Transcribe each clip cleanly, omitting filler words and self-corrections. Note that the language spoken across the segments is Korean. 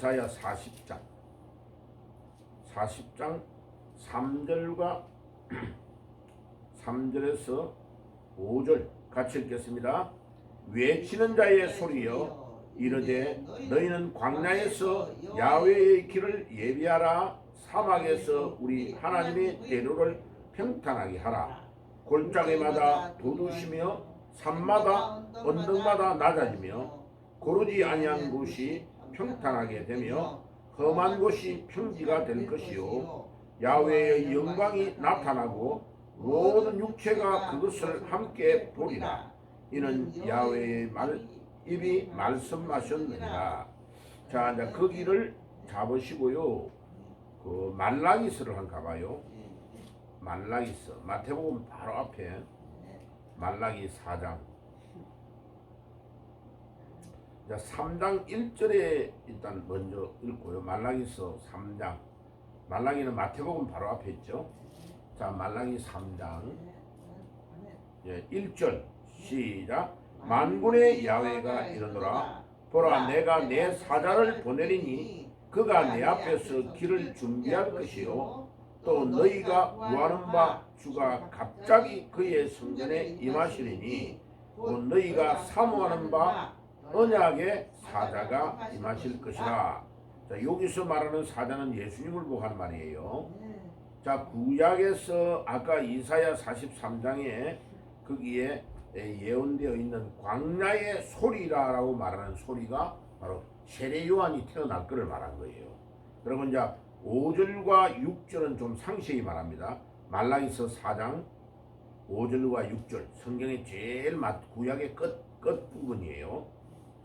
이사야 40장 3절과 3절에서 5절 같이 읽겠습니다. 외치는 자의 소리여 이르되 너희는 광야에서 야훼의 길을 예비하라. 사막에서 우리 하나님의 대로를 평탄하게 하라. 골짜기마다 돋우시며 산마다 언덕마다 낮아지며 고르지 아니한 곳이 평탄하게 되며 험한 곳이 평지가 될 것이요 야훼의 영광이 나타나고 모든 육체가 그것을 함께 보리라. 이는 야훼의 입이 말씀하셨느니라. 자, 이제 거기를 잡으시고요. 그 말라기서를 한번 가봐요. 말라기서 마태복음 바로 앞에 말라기 4장. 자, 3장 1절에 일단 먼저 읽고요. 말라기서 3장. 말라기는 마태복음 바로 앞에 있죠. 자, 말라기 3장 1절 시작. 만군의 야훼가 이르노라. 보라, 내가 내 사자를 보내리니 그가 내 앞에서 길을 준비할 것이요 또 너희가 구하는 바 주가 갑자기 그의 성전에 임하시리니 곧 너희가 사모하는 바 언약의 사자가 임하실 것이라. 자, 여기서 말하는 사자는 예수님을 보고 한 말이에요. 자, 구약에서 아까 이사야 43장에 거기에 예언되어 있는 광야의 소리라고 말하는 소리가 바로 세례 요한이 태어날 것을 말한 거예요. 그러면 이제 5절과 6절은 좀 상세히 말합니다. 말라기서 4장 5절과 6절 성경의 제일 구약의 끝 부분이에요.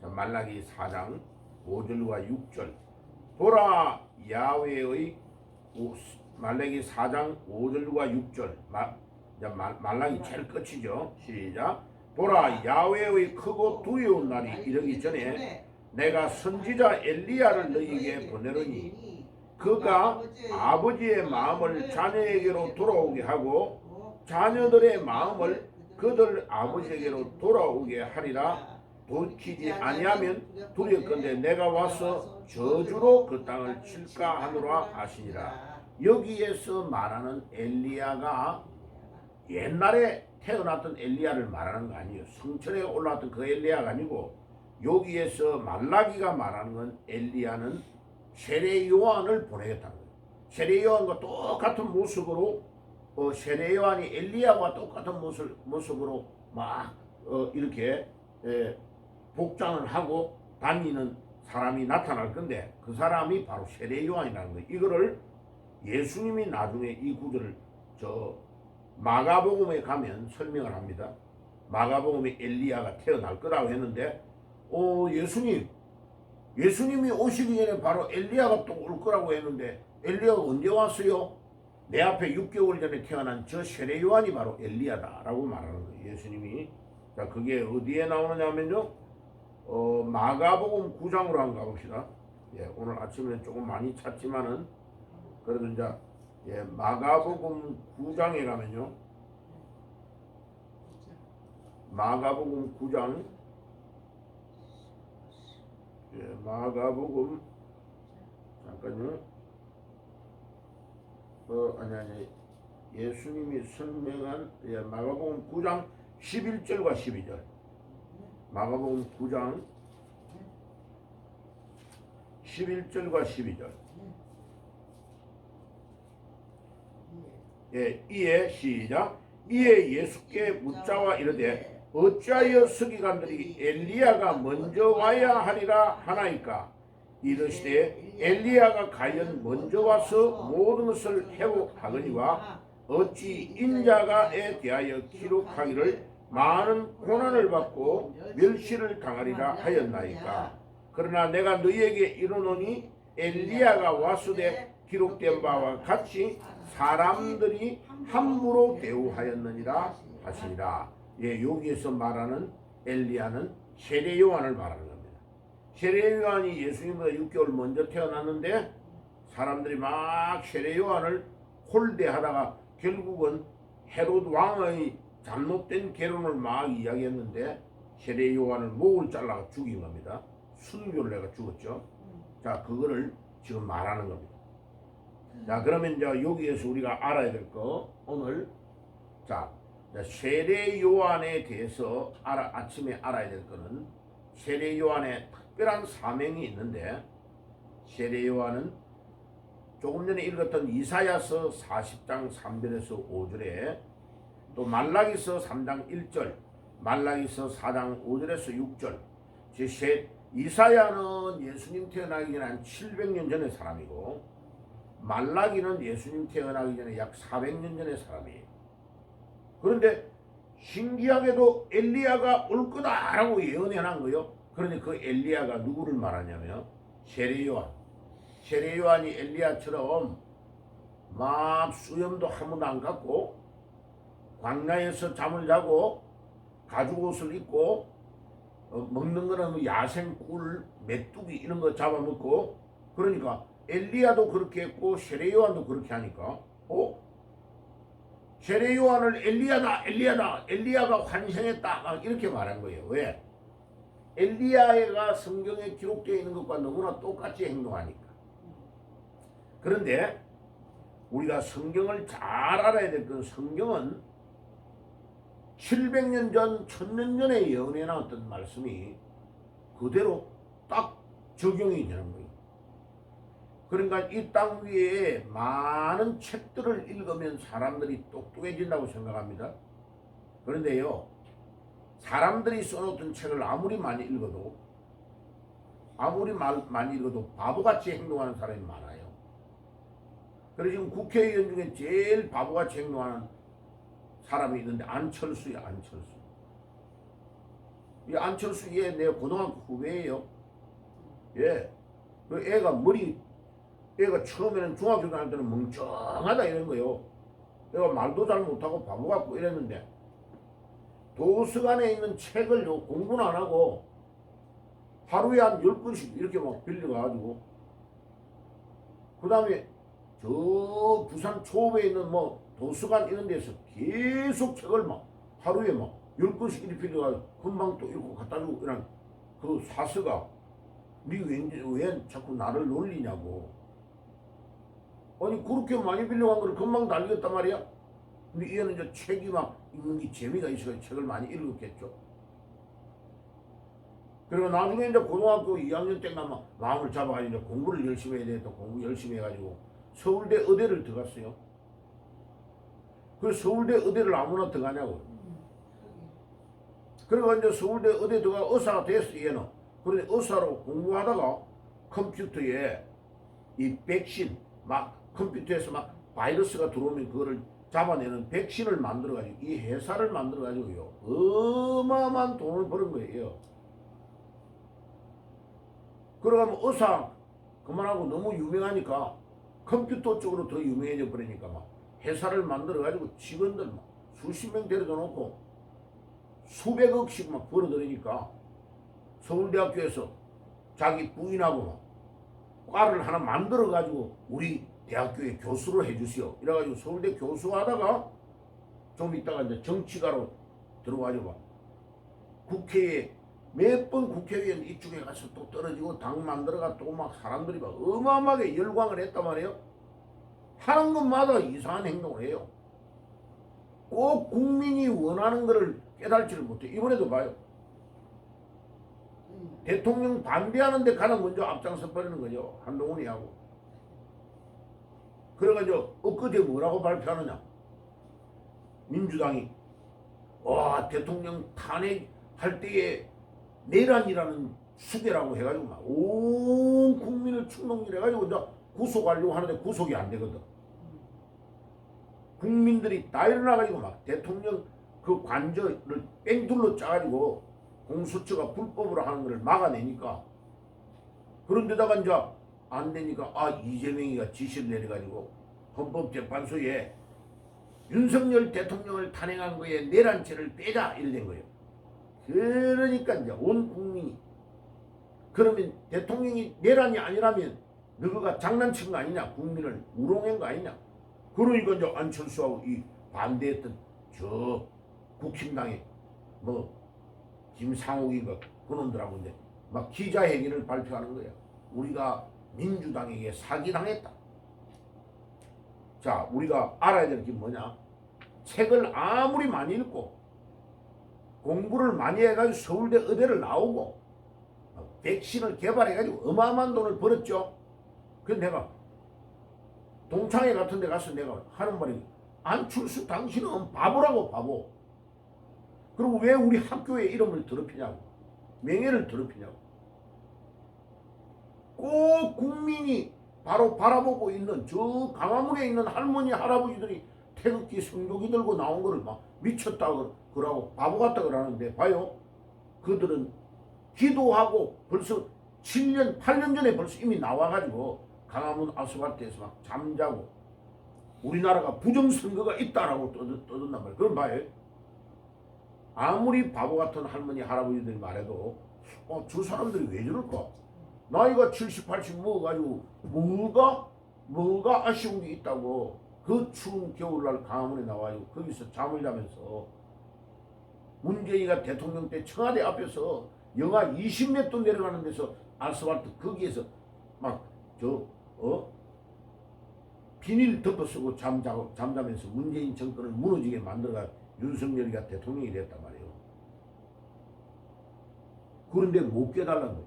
자, 말라기 4장 5절과 6절 보라 야훼의 말라기 4장 5절과 6절 말라기 제일 끝이죠. 시작. 보라 야훼의 크고 두려운 날이 이르기 전에 내가 선지자 엘리야를 너희에게 보내려니 그가 아버지의 마음을 자녀에게로 돌아오게 하고 자녀들의 마음을 그들 아버지에게로 돌아오게 하리라. 돌이키지 아니하면 두렵건대 내가 와서 저주로 그 땅을 칠까 하노라 하시니라. 여기에서 말하는 엘리야가 옛날에 태어났던 엘리야를 말하는 거 아니에요. 성천에 올라왔던 그 엘리야가 아니고 여기에서 말라기가 말하는 건 엘리야는 세례 요한을 보내겠다는 거예요. 세례 요한과 똑같은 모습으로 세례 요한이 엘리야와 똑같은 모습으로 막 이렇게 복장을 하고 다니는 사람이 나타날 건데 그 사람이 바로 세례 요한이라는 거예요. 이거를 예수님이 나중에 이 구절을 마가복음에 가면 설명을 합니다. 마가복음에 엘리야가 태어날 거라고 했는데 예수님이 오시기 전에 바로 엘리야가 또 올 거라고 했는데 엘리야가 언제 왔어요? 내 앞에 6개월 전에 태어난 저 세례 요한이 바로 엘리야다라고 말하는 거예요. 예수님이. 자, 그게 어디에 나오느냐면요. 마가복음 9장으로 한번 가봅시다. 예, 오늘 아침에 조금 많이 찾지만은 그래도 이제 마가복음 9장에 가면요. 마가복음 9장 마가복음 잠깐요. 아니 예수님이 설명한 마가복음 9장 11절과 12절 마가복음 9장 11절과 12절 이에 시작. 이에 예수께 묻자와 이르되 어찌하여 서기관들이 엘리야가 먼저 와야 하리라 하나이까. 이르시되 엘리야가 과연 먼저 와서 모든 것을 회복하거니와 어찌 인자가에 대하여 기록하기를 많은 고난을 받고 멸시를 당하리라 하였나이까. 그러나 내가 너희에게 이르노니 엘리야가 왔으되 기록된 바와 같이 사람들이 함부로 대우하였느니라 하시니라. 여기에서 말하는 엘리야는 세례 요한을 말하는 겁니다. 세례 요한이 예수님보다 6개월 먼저 태어났는데 사람들이 막 세례 요한을 홀대하다가 결국은 헤롯 왕의 잘못된 계론을 막 이야기했는데 세례 요한을 목을 잘라 죽인 겁니다. 순교를 해가 죽었죠. 자, 그거를 지금 말하는 겁니다. 자, 그러면 이제 여기에서 우리가 알아야 될 거 오늘 자, 세례 요한에 대해서 아침에 알아야 될 거는 세례 요한의 특별한 사명이 있는데 세례 요한은 조금 전에 읽었던 이사야서 40장 3절에서 5절에 또 말라기서 3장 1절, 말라기서 4장 5절에서 6절. 이사야는 예수님 태어나기 전에 한 700년 전의 사람이고 말라기는 예수님 태어나기 전에 약 400년 전의 사람이에요. 그런데 신기하게도 엘리야가 올 거다라고 예언해놓은 거예요. 그런데 그 엘리야가 누구를 말하냐면 세례 요한. 세례 요한이 엘리야처럼 막 수염도 한 번도 안 갖고 광야에서 잠을 자고 가죽 옷을 입고 먹는 거는 야생 꿀, 메뚜기 이런 거 잡아먹고 그러니까 엘리야도 그렇게 했고 세례 요한도 그렇게 하니까 세례 요한을 엘리야다 엘리야가 환생했다 막 이렇게 말한 거예요. 왜? 엘리야가 성경에 기록되어 있는 것과 너무나 똑같이 행동하니까. 그런데 우리가 성경을 잘 알아야 될 건 성경은 700년 전, 1000년 전에 예언해 나왔던 말씀이 그대로 딱 적용이 되는 거예요. 그러니까 이 땅 위에 많은 책들을 읽으면 사람들이 똑똑해진다고 생각합니다. 그런데요, 사람들이 써놓던 책을 아무리 많이 읽어도 바보같이 행동하는 사람이 많아요. 그래서 지금 국회의원 중에 제일 바보같이 행동하는 사람이 있는데 안철수야, 안철수. 이 안철수 얘 내 고등학교 후배예요. 예. 그 애가 처음에는 중학교 다닐 때는 멍청하다 이런 거요. 애가 말도 잘 못하고 바보 같고 이랬는데 도서관에 있는 책을 공부는 안 하고 하루에 한 10권씩 이렇게 막 빌려가지고 그 다음에 저 부산 초읍에 있는 뭐 도서관 이런 데서 계속 책을 막 하루에 막 10권씩 이렇게 빌려가지고 금방 또 읽고 갖다 주고 이런 그 사서가 왜 자꾸 나를 놀리냐고. 아니 그렇게 많이 빌려간 걸 금방 다 읽었단 말이야. 근데 얘는 이제 책이 막 읽는 게 재미가 있어서 책을 많이 읽었겠죠. 그리고 나중에 이제 고등학교 2학년 때가 막 마음을 잡아가지고 공부를 열심히 해야 되겠다. 공부 열심히 해가지고 서울대 의대를 들어갔어요. 그 서울대 의대를 아무나 들어가냐고. 그리고 이제 서울대 의대 들어가 의사가 됐어 얘는. 그런데 의사로 공부하다가 컴퓨터에 이 백신 막 컴퓨터에서 막 바이러스가 들어오면 그거를 잡아내는 백신을 만들어가지고 이 회사를 만들어가지고요 어마어마한 돈을 버는 거예요. 그러가면 의사 그만하고 너무 유명하니까 컴퓨터 쪽으로 더 유명해져 버리니까 막 회사를 만들어가지고 직원들 막 수십 명 데려다 놓고 수백억씩 막 벌어들이니까 서울대학교에서 자기 부인하고 막 과를 하나 만들어가지고 우리 대학교에 교수로 해주시오. 이래가지고 서울대 교수 하다가 좀 있다가 이제 정치가로 들어가지고 막 국회에 몇 번 국회의원 이쪽에 가서 또 떨어지고 당 만들어가 또 막 사람들이 막 어마어마하게 열광을 했단 말이에요. 하는 것마다 이상한 행동을 해요. 꼭 국민이 원하는 것을 깨달지를 못해. 이번에도 봐요. 대통령 반대하는데 가장 먼저 앞장서 버리는 거죠. 한동훈이 하고. 그래가지고 엊그제 뭐라고 발표하느냐. 민주당이 와 대통령 탄핵할 때에 내란이라는 수배라고 해가지고 막 온 국민을 충동질해가지고 이제 구속하려고 하는데 구속이 안 되거든. 국민들이 다 일어나가지고 막 대통령 그 관저를 뺑둘러 짜가지고 공수처가 불법으로 하는 것을 막아내니까 그런데다가 이제 안 되니까 이재명이가 지시를 내려가지고 헌법재판소에 윤석열 대통령을 탄핵한 거에 내란죄를 빼자 이래 된 거예요. 그러니까 이제 온 국민이 그러면 대통령이 내란이 아니라면 너가 장난친 거 아니냐 국민을 우롱한 거 아니냐. 그러니까 이제 안철수하고 이 반대했던 저 국힘당의 뭐 김상욱인가 그놈들하고 이제 막 기자회견을 발표하는 거야. 우리가 민주당에게 사기당했다. 자, 우리가 알아야 될 게 뭐냐? 책을 아무리 많이 읽고 공부를 많이 해가지고 서울대 의대를 나오고 백신을 개발해가지고 어마어마한 돈을 벌었죠. 그래서 내가 동창회 같은 데 가서 내가 하는 말이, 안철수 당신은 바보라고, 바보. 그리고 왜 우리 학교의 이름을 더럽히냐고, 명예를 더럽히냐고. 꼭 국민이 바로 바라보고 있는 저 강화문에 있는 할머니 할아버지들이 태극기 성조기 들고 나온 거를 막 미쳤다 그러고 바보 같다 그러는데, 봐요, 그들은 기도하고 벌써 7년 8년 전에 벌써 이미 나와가지고 강화문 아스팔트에서 막 잠자고 우리나라가 부정선거가 있다라고 떠든단 말이에요. 그럼 봐요, 아무리 바보 같은 할머니 할아버지들이 말해도 저 사람들이 왜 저럴까? 나이가 70, 80 먹어가지고 뭐가 아쉬운 게 있다고 그 추운 겨울날 강화문에 나와요. 거기서 잠을 자면서 문재인이가 대통령 때 청와대 앞에서 영하 20몇 도 내려가는 데서 아스팔트 거기에서 막 비닐 덮어쓰고 잠자면서 문재인 정권을 무너지게 만들어가 윤석열이가 대통령이 됐단 말이에요. 그런데 못 깨달는 거예요.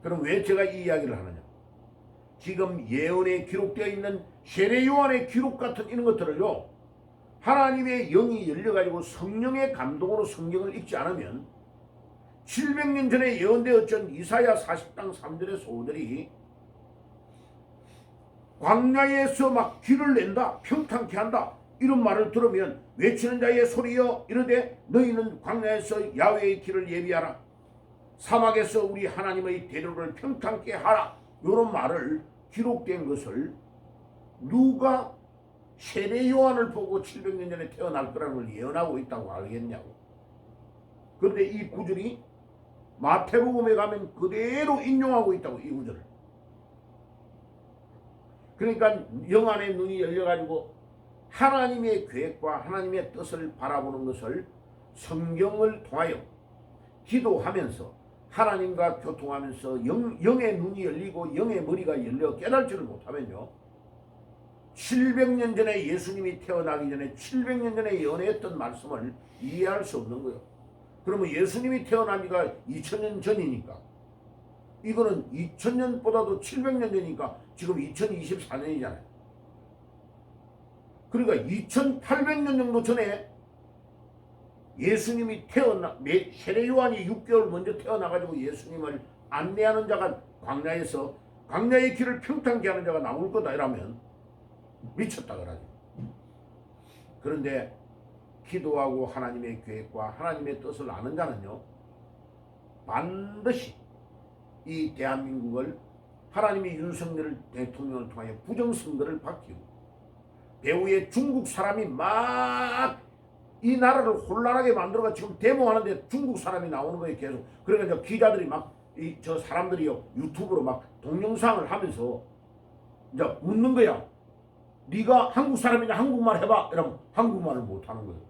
그럼 왜 제가 이 이야기를 하느냐? 지금 예언에 기록되어 있는 세례 요한의 기록 같은 이런 것들을요, 하나님의 영이 열려가지고 성령의 감동으로 성경을 읽지 않으면 700년 전에 예언되었던 이사야 40장 3절의 소들이 광야에서 막 길을 낸다, 평탄케 한다, 이런 말을 들으면 외치는 자의 소리여 이르되 너희는 광야에서 야훼의 길을 예비하라, 사막에서 우리 하나님의 대로를 평탄케 하라, 이런 말을 기록된 것을 누가 세례 요한을 보고 700년 전에 태어날 거라는 걸 예언하고 있다고 알겠냐고. 그런데 이 구절이 마태복음에 가면 그대로 인용하고 있다고, 이 구절을. 그러니까 영안의 눈이 열려가지고 하나님의 계획과 하나님의 뜻을 바라보는 것을 성경을 통하여 기도하면서 하나님과 교통하면서 영의 눈이 열리고 영의 머리가 열려 깨달지를 못하면요, 700년 전에 예수님이 태어나기 전에 700년 전에 예언했던 말씀을 이해할 수 없는 거예요. 그러면 예수님이 태어나기가 2000년 전이니까 이거는 2000년보다도 700년 전이니까 지금 2024년이잖아요. 그러니까 2800년 정도 전에 예수님이 세례 요한이 6개월 먼저 태어나가지고 예수님을 안내하는 자가 광야에서 광야의 길을 평탄케 하는 자가 나올 거다 이러면 미쳤다 그러죠. 그런데 기도하고 하나님의 계획과 하나님의 뜻을 아는 자는요, 반드시 이 대한민국을 하나님이 윤석열 대통령을 통하여 부정선거를 받기고 배후에 중국 사람이 막 이 나라를 혼란하게 만들어가 지금 데모하는데 중국 사람이 나오는 거예요, 계속. 그러니까 기자들이 막 저 사람들이요 유튜브로 막 동영상을 하면서 이제 묻는 거야. 네가 한국 사람이냐, 한국말 해봐. 이러면 한국말을 못하는 거예요.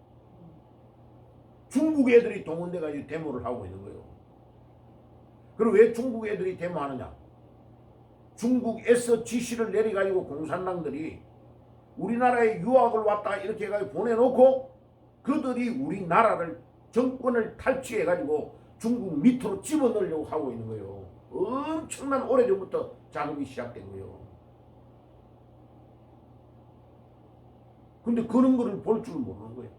중국 애들이 동원돼가지고 데모를 하고 있는 거예요. 그리고 왜 중국 애들이 데모하느냐? 중국에서 지시를 내려가지고 공산당들이 우리나라에 유학을 왔다 이렇게 해가지고 보내놓고 그들이 우리나라를 정권을 탈취해가지고 중국 밑으로 집어넣으려고 하고 있는 거예요. 엄청난 오래전부터 작업이 시작된 거예요. 근데 그런 거를 볼 줄 모르는 거예요.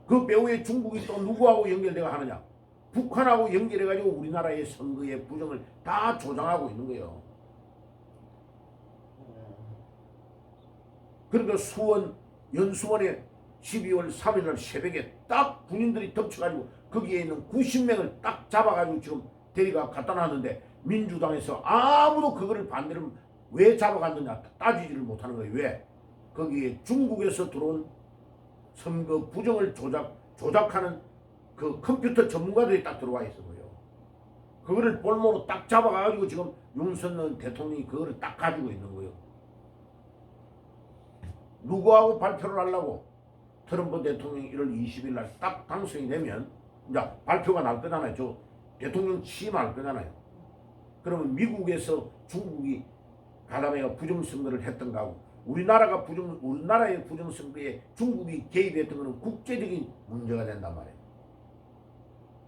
그 배후에 중국이 또 누구하고 연결되어 하느냐? 북한하고 연결해가지고 우리나라의 선거의 부정을 다 조장하고 있는 거예요. 그러니까 연수원에 12월 3일날 새벽에 딱 군인들이 덮쳐가지고 거기에 있는 90명을 딱 잡아가지고 지금 데리가 갖다 놨는데 민주당에서 아무도 그거를 반대를 왜 잡아갔느냐 따지지를 못하는 거예요. 왜? 거기에 중국에서 들어온 선거 부정을 조작하는 그 컴퓨터 전문가들이 딱 들어와 있어 보여. 그거를 볼모로 딱 잡아가지고 지금 윤석열 대통령이 그거를 딱 가지고 있는 거예요. 누구하고 발표를 하려고? 트럼프 대통령이 1월 20일 날 딱 당선이 되면 이제 발표가 날 거잖아요. 저 대통령 취임할 거잖아요. 그러면 미국에서 중국이 가담회가 부정선거를 했던가 하고 우리나라의 부정선거에 중국이 개입했던 것은 국제적인 문제가 된단 말이에요.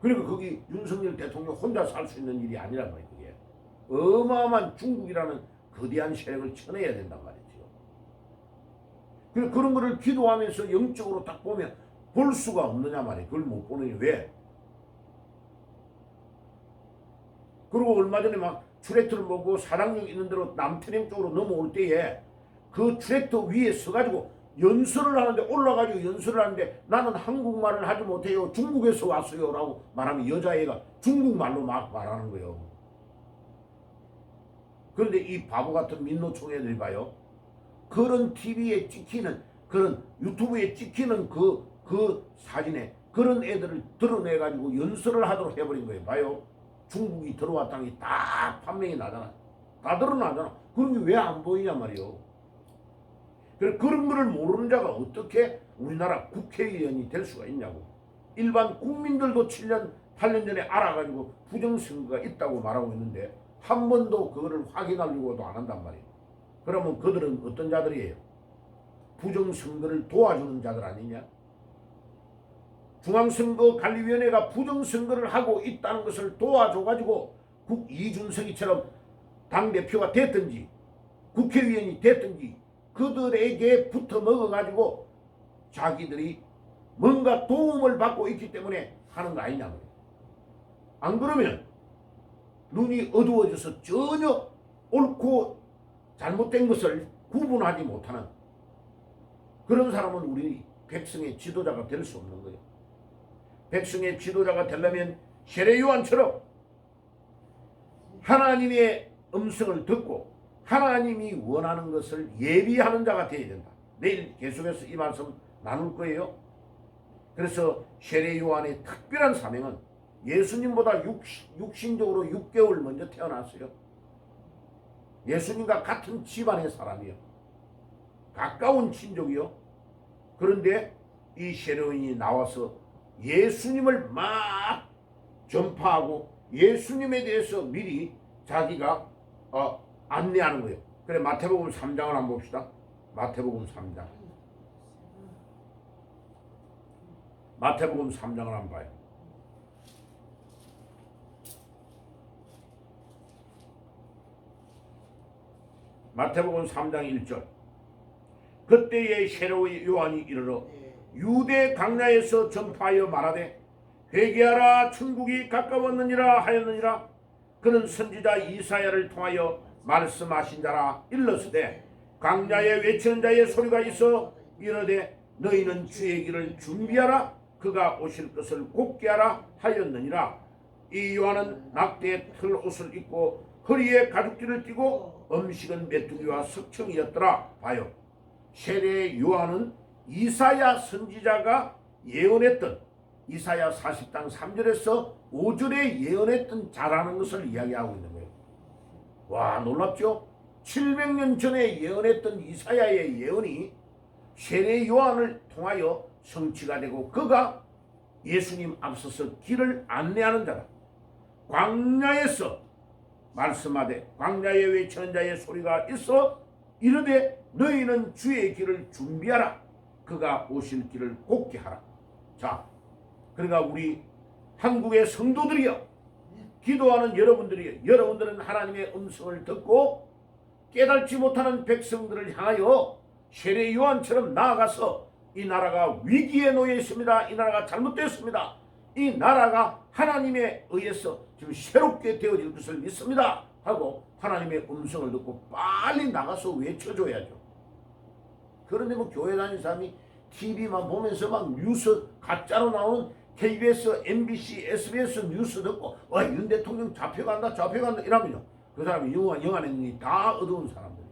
그러니까 거기 윤석열 대통령 혼자 살 수 있는 일이 아니란 말이에요. 그게 어마어마한 중국이라는 거대한 세력을 쳐내야 된단 말이죠. 그런 거를 기도하면서 영적으로 딱 보면 볼 수가 없느냐 말이에요. 그걸 못 보느니 왜? 그리고 얼마 전에 막 트랙터를 몰고 사당역 있는 데로 남태령 쪽으로 넘어올 때에 그 트랙터 위에 서가지고 연설을 하는데 올라가지고 연설을 하는데 나는 한국말을 하지 못해요. 중국에서 왔어요. 라고 말하면 여자애가 중국말로 막 말하는 거예요. 그런데 이 바보 같은 민노총 애들이 봐요. 그런 TV에 찍히는 그런 유튜브에 찍히는 그 사진에 그런 애들을 드러내가지고 연설을 하도록 해버린 거예요. 봐요. 중국이 들어왔다는 게 다 판명이 나잖아. 다 드러나잖아. 그런 게 왜 안 보이냐 말이요. 그런 거를 모르는 자가 어떻게 우리나라 국회의원이 될 수가 있냐고. 일반 국민들도 7년, 8년 전에 알아가지고 부정선거가 있다고 말하고 있는데 한 번도 그거를 확인하려고도 안 한단 말이에요. 그러면 그들은 어떤 자들이에요? 부정선거를 도와주는 자들 아니냐? 중앙선거관리위원회가 부정선거를 하고 있다는 것을 도와줘가지고 이준석이처럼 당대표가 됐든지 국회의원이 됐든지 그들에게 붙어 먹어가지고 자기들이 뭔가 도움을 받고 있기 때문에 하는 거 아니냐. 안 그러면 눈이 어두워져서 전혀 옳고 잘못된 것을 구분하지 못하는 그런 사람은 우리 백성의 지도자가 될 수 없는 거예요. 백성의 지도자가 되려면 세례요한처럼 하나님의 음성을 듣고 하나님이 원하는 것을 예비하는 자가 되어야 된다. 내일 계속해서 이 말씀 나눌 거예요. 그래서 세례요한의 특별한 사명은 예수님보다 육신적으로 6개월 먼저 태어났어요. 예수님과 같은 집안의 사람이요. 가까운 친족이요. 그런데 이 세례요한이 나와서 예수님을 막 전파하고 예수님에 대해서 미리 자기가 안내하는 거예요. 그래 마태복음 3장을 한번 봅시다. 마태복음 3장. 마태복음 3장을 한번 봐요. 마태복음 3장 1절. 그때에 세례요한이 이르러 유대 강야에서 전파하여 말하되 회개하라 천국이 가까웠느니라 하였느니라. 그는 선지자 이사야를 통하여 말씀하신 자라. 일렀으되 강야에 외치는 자의 소리가 있어 이르되 너희는 주의 길을 준비하라. 그가 오실 것을 곧게 하라 하였느니라. 이 요한은 낙대의 털옷을 입고 허리에 가죽띠를 띠고 음식은 메뚜기와 석청이었더라. 봐요. 세례 요한은 이사야 선지자가 예언했던 이사야 40장 3절에서 5절에 예언했던 자라는 것을 이야기하고 있는 거예요. 와, 놀랍죠? 700년 전에 예언했던 이사야의 예언이 세례 요한을 통하여 성취가 되고 그가 예수님 앞서서 길을 안내하는 자다. 광야에서 말씀하되 광야에 외치는 자의 소리가 있어 이르되 너희는 주의 길을 준비하라. 그가 오실 길을 곧게 하라. 자, 그러니까 우리 한국의 성도들이여, 기도하는 여러분들은 하나님의 음성을 듣고 깨닫지 못하는 백성들을 향하여 세례 요한처럼 나아가서 이 나라가 위기에 놓여 있습니다. 이 나라가 잘못됐습니다. 이 나라가 하나님에 의해서 지금 새롭게 되어질 것을 믿습니다. 하고 하나님의 음성을 듣고 빨리 나가서 외쳐줘야죠. 그런데 뭐 교회 다니는 사람이 TV만 보면서 막 뉴스 가짜로 나오는 KBS, MBC, SBS 뉴스 듣고 윤 대통령 잡혀간다 이러면요. 그 사람이 영안의 눈이 다 어두운 사람들이에요.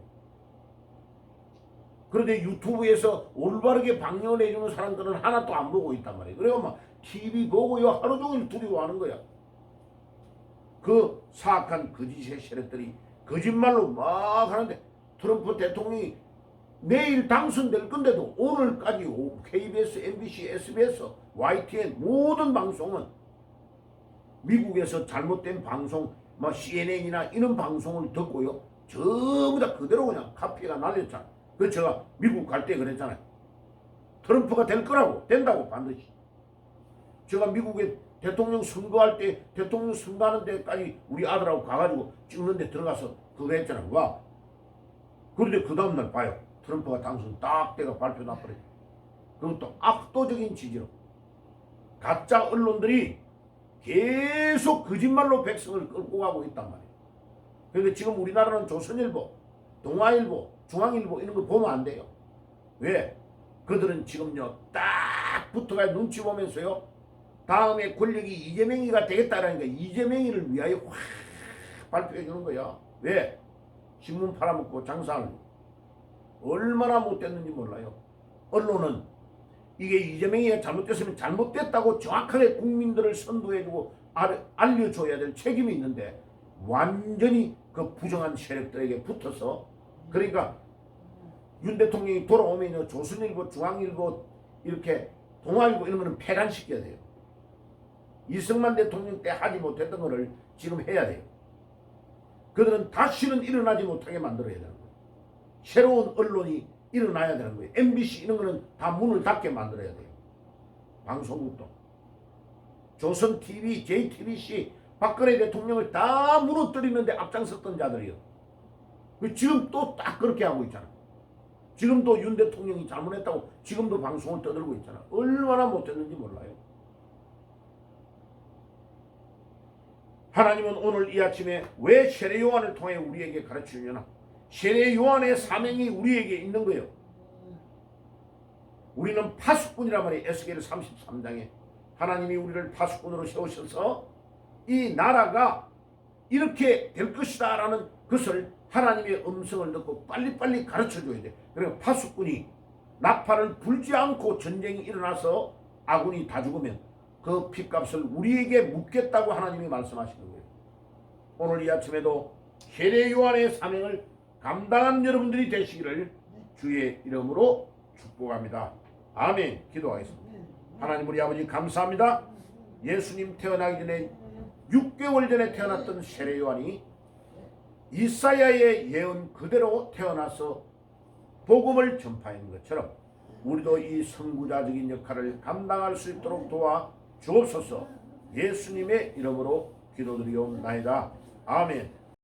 그런데 유튜브에서 올바르게 방영을 해주는 사람들은 하나도 안 보고 있단 말이에요. 그래서 막 TV 보고요 하루 종일 두려워하는 거야. 그 사악한 거짓의 세력들이 거짓말로 막 하는데 트럼프 대통령이 내일 당선될 건데도 오늘까지 KBS, MBC, SBS, YTN 모든 방송은 미국에서 잘못된 방송 뭐 CNN이나 이런 방송을 듣고요. 전부 다 그대로 그냥 카피가 날렸잖아. 그 제가 미국 갈 때 그랬잖아요. 트럼프가 될 거라고, 된다고 반드시. 제가 미국에 대통령 선거할 때 대통령 선거하는 데까지 우리 아들하고 가가지고 찍는데 들어가서 그거 했잖아요. 와. 그런데 그 다음날 봐요. 트럼프가 당선 딱 때가 발표 나버려. 그것도 압도적인 지지로. 가짜 언론들이 계속 거짓말로 백성을 끌고 가고 있단 말이에요. 그러니까 지금 우리나라는 조선일보, 동아일보, 중앙일보 이런 거 보면 안 돼요. 왜? 그들은 지금요 딱 붙어가 눈치 보면서요 다음에 권력이 이재명이가 되겠다라니까 이재명이를 위하여 확 발표해 주는 거야. 왜? 신문 팔아먹고 장사하는 얼마나 못됐는지 몰라요. 언론은 이게 이재명이가 잘못됐으면 잘못됐다고 정확하게 국민들을 선도해주고 알려줘야 될 책임이 있는데 완전히 그 부정한 세력들에게 붙어서 그러니까 윤 대통령이 돌아오면 조선일보, 중앙일보 이렇게 동아일보 이런 거는 폐간시켜야 돼요. 이승만 대통령 때 하지 못했던 거를 지금 해야 돼요. 그들은 다시는 일어나지 못하게 만들어야 되는 거예요. 새로운 언론이 일어나야 되는 거예요. MBC 이런 거는 다 문을 닫게 만들어야 돼요. 방송국도. 조선TV, JTBC, 박근혜 대통령을 다 무너뜨리는데 앞장섰던 자들이요. 지금 또 딱 그렇게 하고 있잖아. 지금도 윤 대통령이 잘못했다고 지금도 방송을 떠들고 있잖아. 얼마나 못했는지 몰라요. 하나님은 오늘 이 아침에 왜 세례 요한을 통해 우리에게 가르치느냐? 세례 요한의 사명이 우리에게 있는 거예요. 우리는 파수꾼이란 말이에요. 에스겔 33장에 하나님이 우리를 파수꾼으로 세우셔서 이 나라가 이렇게 될 것이다 라는 것을 하나님의 음성을 듣고 빨리빨리 가르쳐줘야 돼. 그리고 파수꾼이 나팔을 불지 않고 전쟁이 일어나서 아군이 다 죽으면 그 핏값을 우리에게 묻겠다고 하나님이 말씀하시는 거예요. 오늘 이 아침에도 세례 요한의 사명을 감당한 여러분들이 되시기를 주의 이름으로 축복합니다. 아멘. 기도하겠습니다. 하나님 우리 아버지 감사합니다. 예수님 태어나기 전에 6개월 전에 태어났던 세례 요한이 이사야의 예언 그대로 태어나서 복음을 전파하는 것처럼 우리도 이 선구자적인 역할을 감당할 수 있도록 도와 주옵소서. 예수님의 이름으로 기도드리옵나이다. 아멘.